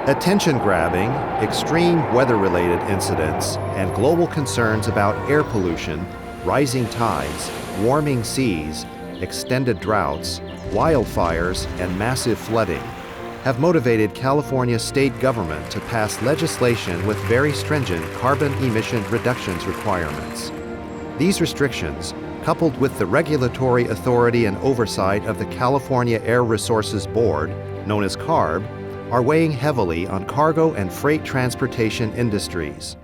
Attention-grabbing, extreme weather-related incidents, and global concerns about air pollution, rising tides, warming seas, extended droughts, wildfires, and massive flooding have motivated California's state government to pass legislation with very stringent carbon emission reductions requirements. These restrictions, coupled with the regulatory authority and oversight of the California Air Resources Board, known as CARB, are weighing heavily on cargo and freight transportation industries.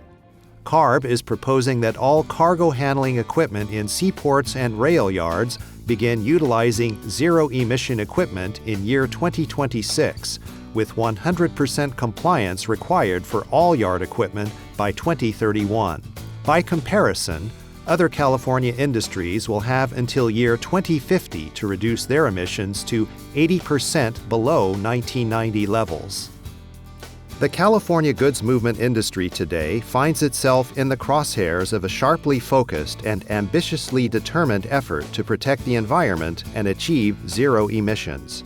CARB is proposing that all cargo handling equipment in seaports and rail yards begin utilizing zero-emission equipment in year 2026, with 100% compliance required for all yard equipment by 2031. By comparison, other California industries will have until year 2050 to reduce their emissions to 80% below 1990 levels. The California goods movement industry today finds itself in the crosshairs of a sharply focused and ambitiously determined effort to protect the environment and achieve zero emissions.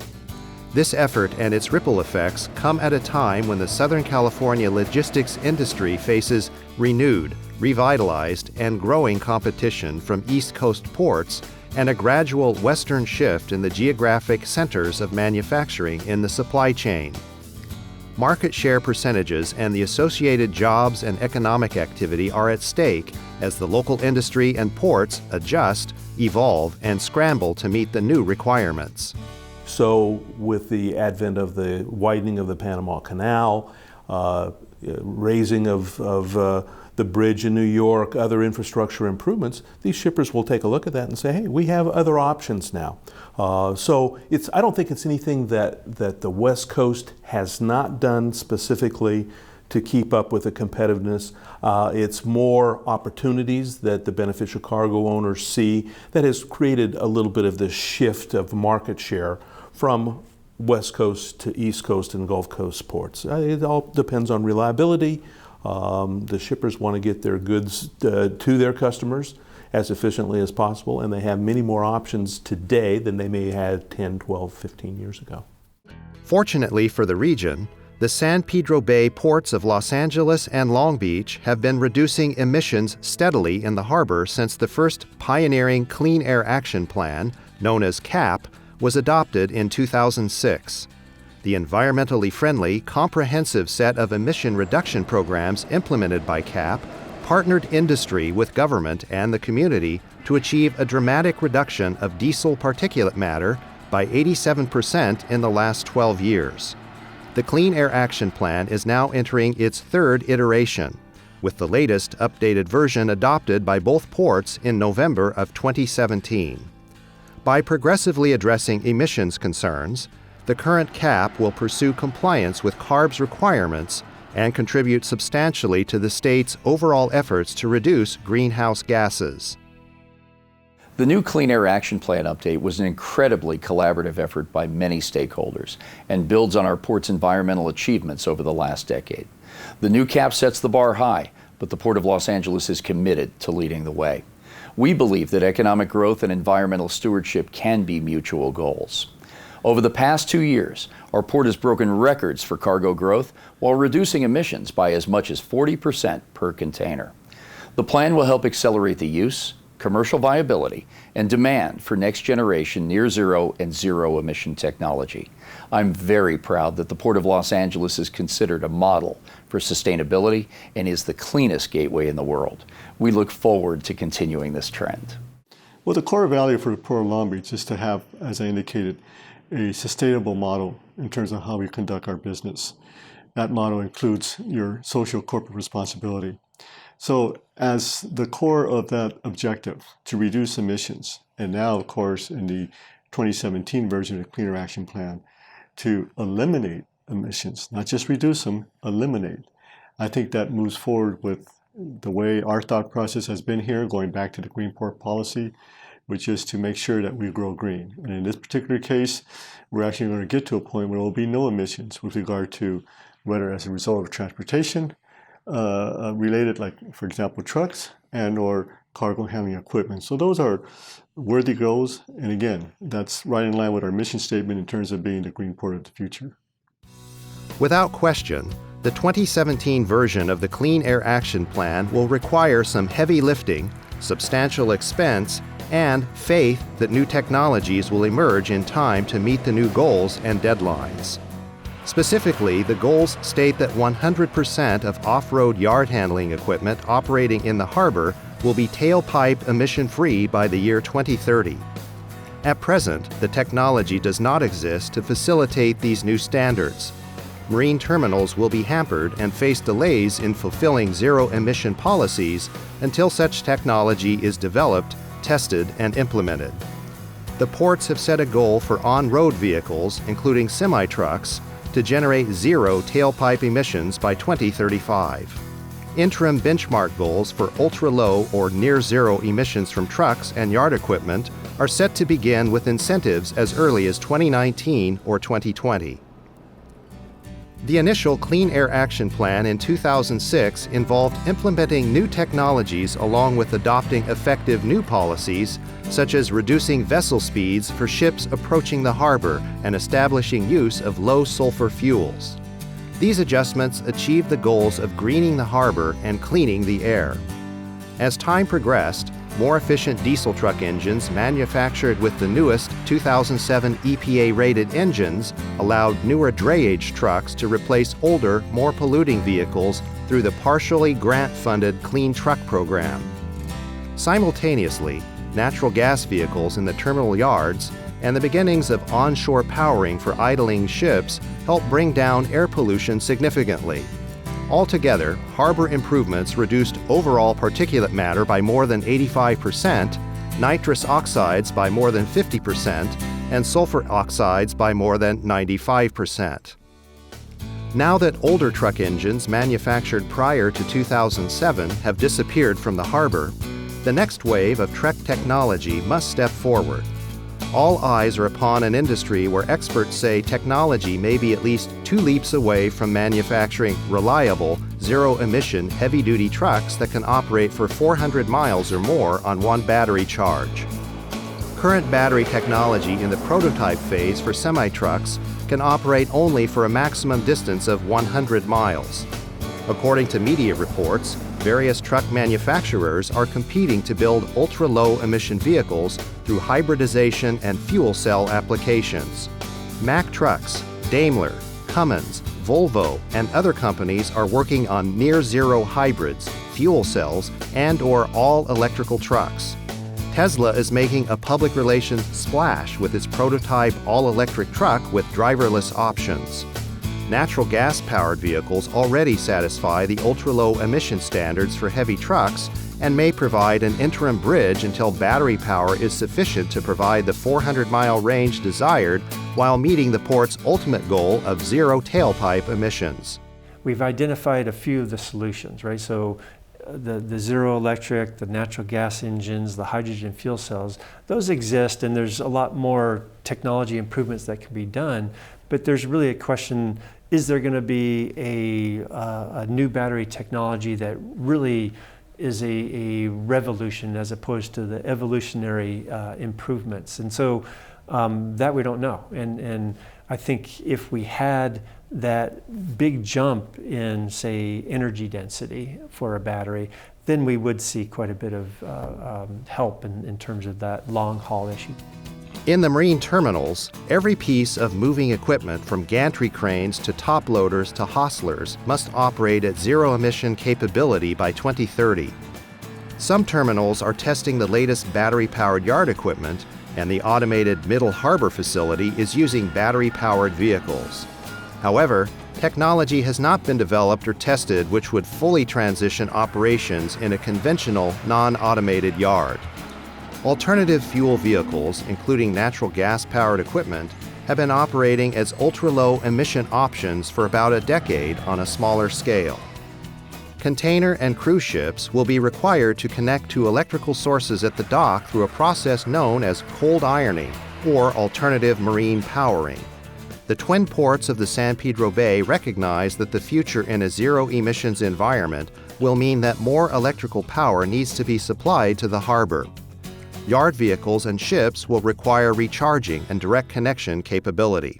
This effort and its ripple effects come at a time when the Southern California logistics industry faces renewed, revitalized, and growing competition from East Coast ports and a gradual western shift in the geographic centers of manufacturing in the supply chain. Market share percentages and the associated jobs and economic activity are at stake as the local industry and ports adjust, evolve, and scramble to meet the new requirements. So with the advent of the widening of the Panama Canal, raising of the bridge in New York, other infrastructure improvements, these shippers will take a look at that and say, hey, we have other options now. So I don't think it's anything that the West Coast has not done specifically to keep up with the competitiveness. It's more opportunities that the beneficial cargo owners see that has created a little bit of this shift of market share from West Coast to East Coast and Gulf Coast ports. It all depends on reliability. The shippers want to get their goods to their customers as efficiently as possible, and they have many more options today than they may have 10, 12, 15 years ago. Fortunately for the region, the San Pedro Bay ports of Los Angeles and Long Beach have been reducing emissions steadily in the harbor since the first pioneering Clean Air Action Plan, known as CAP, was adopted in 2006. The environmentally friendly, comprehensive set of emission reduction programs implemented by CAP partnered industry with government and the community to achieve a dramatic reduction of diesel particulate matter by 87% in the last 12 years. The Clean Air Action Plan is now entering its third iteration, with the latest updated version adopted by both ports in November of 2017. By progressively addressing emissions concerns, the current CAP will pursue compliance with CARB's requirements and contribute substantially to the state's overall efforts to reduce greenhouse gases. The new Clean Air Action Plan update was an incredibly collaborative effort by many stakeholders and builds on our port's environmental achievements over the last decade. The new CAP sets the bar high, but the Port of Los Angeles is committed to leading the way. We believe that economic growth and environmental stewardship can be mutual goals. Over the past 2 years, our port has broken records for cargo growth while reducing emissions by as much as 40% per container. The plan will help accelerate the use, commercial viability, and demand for next-generation near-zero and zero-emission technology. I'm very proud that the Port of Los Angeles is considered a model for sustainability and is the cleanest gateway in the world. We look forward to continuing this trend. Well, the core value for the Port of Long Beach is to have, as I indicated, a sustainable model in terms of how we conduct our business. That model includes your social corporate responsibility. So as the core of that objective to reduce emissions, and now of course in the 2017 version of the Clean Air Action Plan, to eliminate emissions, not just reduce them, eliminate. I think that moves forward with the way our thought process has been here, going back to the Green Port policy, which is to make sure that we grow green. And in this particular case, we're actually going to get to a point where there will be no emissions with regard to whether as a result of transportation related, like for example, trucks and or cargo handling equipment. So those are worthy goals. And again, that's right in line with our mission statement in terms of being the green port of the future. Without question, the 2017 version of the Clean Air Action Plan will require some heavy lifting, substantial expense, and faith that new technologies will emerge in time to meet the new goals and deadlines. Specifically, the goals state that 100% of off-road yard handling equipment operating in the harbor will be tailpipe emission-free by the year 2030. At present, the technology does not exist to facilitate these new standards. Marine terminals will be hampered and face delays in fulfilling zero-emission policies until such technology is developed, tested, and implemented. The ports have set a goal for on-road vehicles, including semi-trucks, to generate zero tailpipe emissions by 2035. Interim benchmark goals for ultra-low or near-zero emissions from trucks and yard equipment are set to begin with incentives as early as 2019 or 2020. The initial Clean Air Action Plan in 2006 involved implementing new technologies along with adopting effective new policies, such as reducing vessel speeds for ships approaching the harbor and establishing use of low-sulfur fuels. These adjustments achieved the goals of greening the harbor and cleaning the air. As time progressed, more efficient diesel truck engines manufactured with the newest 2007 EPA-rated engines allowed newer drayage trucks to replace older, more polluting vehicles through the partially grant-funded Clean Truck Program. Simultaneously, natural gas vehicles in the terminal yards and the beginnings of onshore powering for idling ships helped bring down air pollution significantly. Altogether, harbor improvements reduced overall particulate matter by more than 85%, nitrous oxides by more than 50%, and sulfur oxides by more than 95%. Now that older truck engines manufactured prior to 2007 have disappeared from the harbor, the next wave of truck technology must step forward. All eyes are upon an industry where experts say technology may be at least 2 leaps away from manufacturing reliable, zero-emission, heavy-duty trucks that can operate for 400 miles or more on one battery charge. Current battery technology in the prototype phase for semi-trucks can operate only for a maximum distance of 100 miles. According to media reports, various truck manufacturers are competing to build ultra-low emission vehicles through hybridization and fuel cell applications. Mack Trucks, Daimler, Cummins, Volvo, and other companies are working on near-zero hybrids, fuel cells, and/or all-electrical trucks. Tesla is making a public relations splash with its prototype all-electric truck with driverless options. Natural gas-powered vehicles already satisfy the ultra-low emission standards for heavy trucks and may provide an interim bridge until battery power is sufficient to provide the 400-mile range desired while meeting the port's ultimate goal of zero tailpipe emissions. We've identified a few of the solutions, right? So the zero electric, the natural gas engines, the hydrogen fuel cells, those exist, and there's a lot more technology improvements that can be done. But there's really a question, is there going to be a new battery technology that really is a revolution as opposed to the evolutionary improvements? And so that we don't know. And I think if we had that big jump in, say, energy density for a battery, then we would see quite a bit of help in terms of that long haul issue. In the marine terminals, every piece of moving equipment from gantry cranes to top loaders to hostlers must operate at zero-emission capability by 2030. Some terminals are testing the latest battery-powered yard equipment, and the automated Middle Harbor facility is using battery-powered vehicles. However, technology has not been developed or tested which would fully transition operations in a conventional, non-automated yard. Alternative fuel vehicles, including natural gas-powered equipment, have been operating as ultra-low emission options for about a decade on a smaller scale. Container and cruise ships will be required to connect to electrical sources at the dock through a process known as cold ironing, or alternative marine powering. The twin ports of the San Pedro Bay recognize that the future in a zero-emissions environment will mean that more electrical power needs to be supplied to the harbor. Yard vehicles and ships will require recharging and direct connection capability.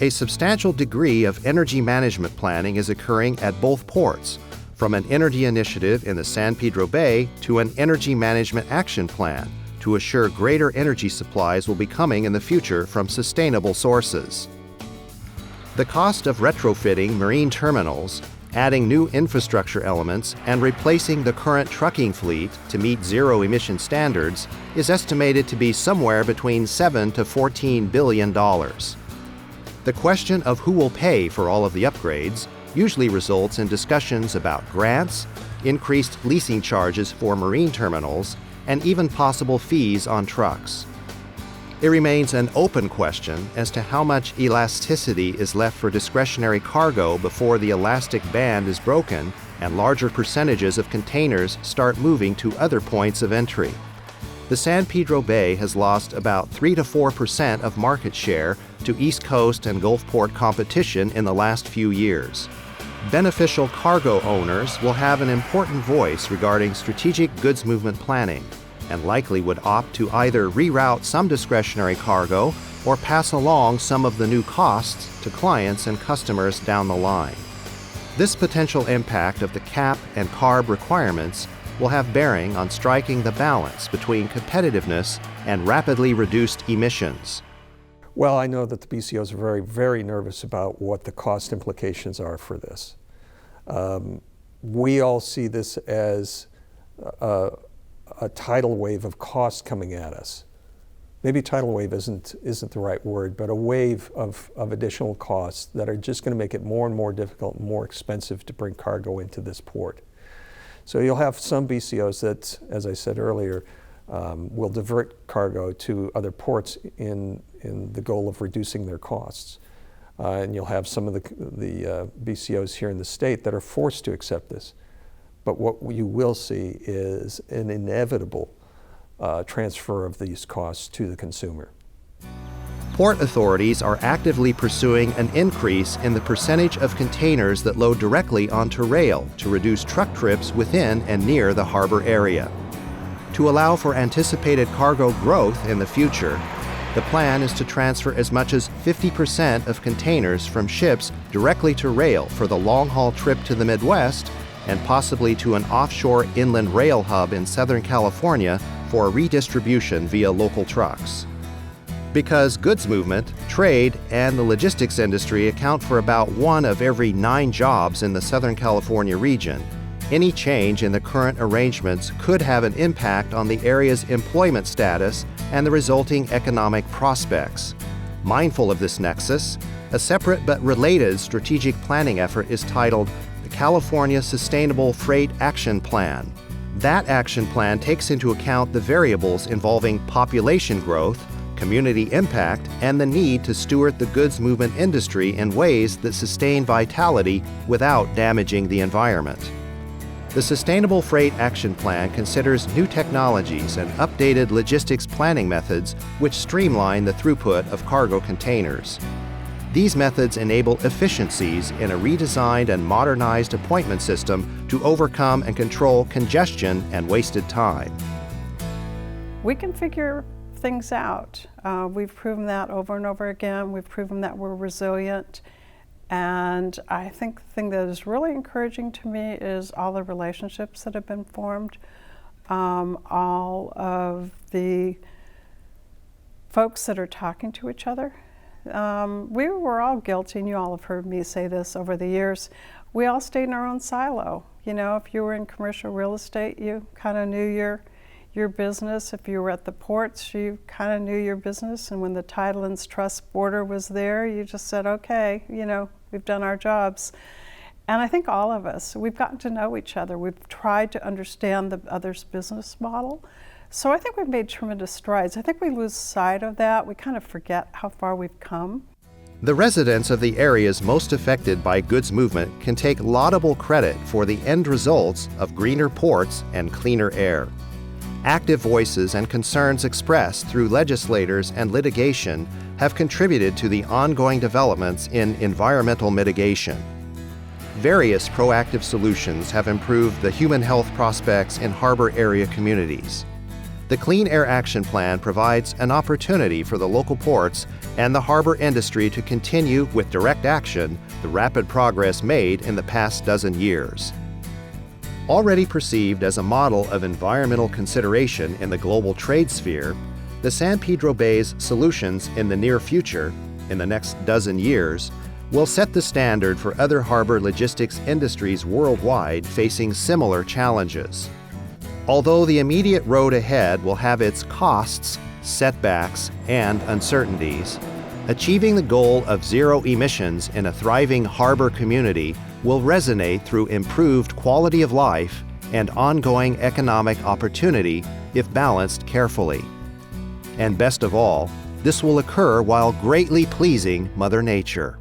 A substantial degree of energy management planning is occurring at both ports, from an energy initiative in the San Pedro Bay to an energy management action plan to assure greater energy supplies will be coming in the future from sustainable sources. The cost of retrofitting marine terminals, adding new infrastructure elements, and replacing the current trucking fleet to meet zero-emission standards is estimated to be somewhere between $7 to $14 billion. The question of who will pay for all of the upgrades usually results in discussions about grants, increased leasing charges for marine terminals, and even possible fees on trucks. It remains an open question as to how much elasticity is left for discretionary cargo before the elastic band is broken and larger percentages of containers start moving to other points of entry. The San Pedro Bay has lost about 3 to 4% of market share to East Coast and Gulfport competition in the last few years. Beneficial cargo owners will have an important voice regarding strategic goods movement planning and likely would opt to either reroute some discretionary cargo or pass along some of the new costs to clients and customers down the line. This potential impact of the cap and CARB requirements will have bearing on striking the balance between competitiveness and rapidly reduced emissions. Well, I know that the BCOs are very, very nervous about what the cost implications are for this. We all see this as a tidal wave of cost coming at us. Maybe tidal wave isn't the right word, but a wave of additional costs that are just going to make it more and more difficult and more expensive to bring cargo into this port. So you'll have some BCOs that, as I said earlier, will divert cargo to other ports in the goal of reducing their costs. And you'll have some of the BCOs here in the state that are forced to accept this. But what you will see is an inevitable transfer of these costs to the consumer. Port authorities are actively pursuing an increase in the percentage of containers that load directly onto rail to reduce truck trips within and near the harbor area. To allow for anticipated cargo growth in the future, the plan is to transfer as much as 50% of containers from ships directly to rail for the long-haul trip to the Midwest and possibly to an offshore inland rail hub in Southern California for redistribution via local trucks. Because goods movement, trade, and the logistics industry account for about 1 of every 9 jobs in the Southern California region, any change in the current arrangements could have an impact on the area's employment status and the resulting economic prospects. Mindful of this nexus, a separate but related strategic planning effort is titled the California Sustainable Freight Action Plan. That action plan takes into account the variables involving population growth, community impact, and the need to steward the goods movement industry in ways that sustain vitality without damaging the environment. The Sustainable Freight Action Plan considers new technologies and updated logistics planning methods which streamline the throughput of cargo containers. These methods enable efficiencies in a redesigned and modernized appointment system to overcome and control congestion and wasted time. We can figure things out. We've proven that over and over again. We've proven that we're resilient. And I think the thing that is really encouraging to me is all the relationships that have been formed, all of the folks that are talking to each other. We were all guilty, and you all have heard me say this over the years. We all stayed in our own silo. You know, if you were in commercial real estate, you kind of knew your business. If you were at the ports, you kind of knew your business. And when the title and trust border was there, you just said, okay, you know, we've done our jobs. And I think all of us, we've gotten to know each other. We've tried to understand the other's business model. So I think we've made tremendous strides. I think we lose sight of that. We kind of forget how far we've come. The residents of the areas most affected by goods movement can take laudable credit for the end results of greener ports and cleaner air. Active voices and concerns expressed through legislators and litigation have contributed to the ongoing developments in environmental mitigation. Various proactive solutions have improved the human health prospects in harbor area communities. The Clean Air Action Plan provides an opportunity for the local ports and the harbor industry to continue with direct action the rapid progress made in the past dozen years. Already perceived as a model of environmental consideration in the global trade sphere, the San Pedro Bay's solutions in the near future, in the next dozen years, will set the standard for other harbor logistics industries worldwide facing similar challenges. Although the immediate road ahead will have its costs, setbacks, and uncertainties, achieving the goal of zero emissions in a thriving harbor community will resonate through improved quality of life and ongoing economic opportunity if balanced carefully. And best of all, this will occur while greatly pleasing Mother Nature.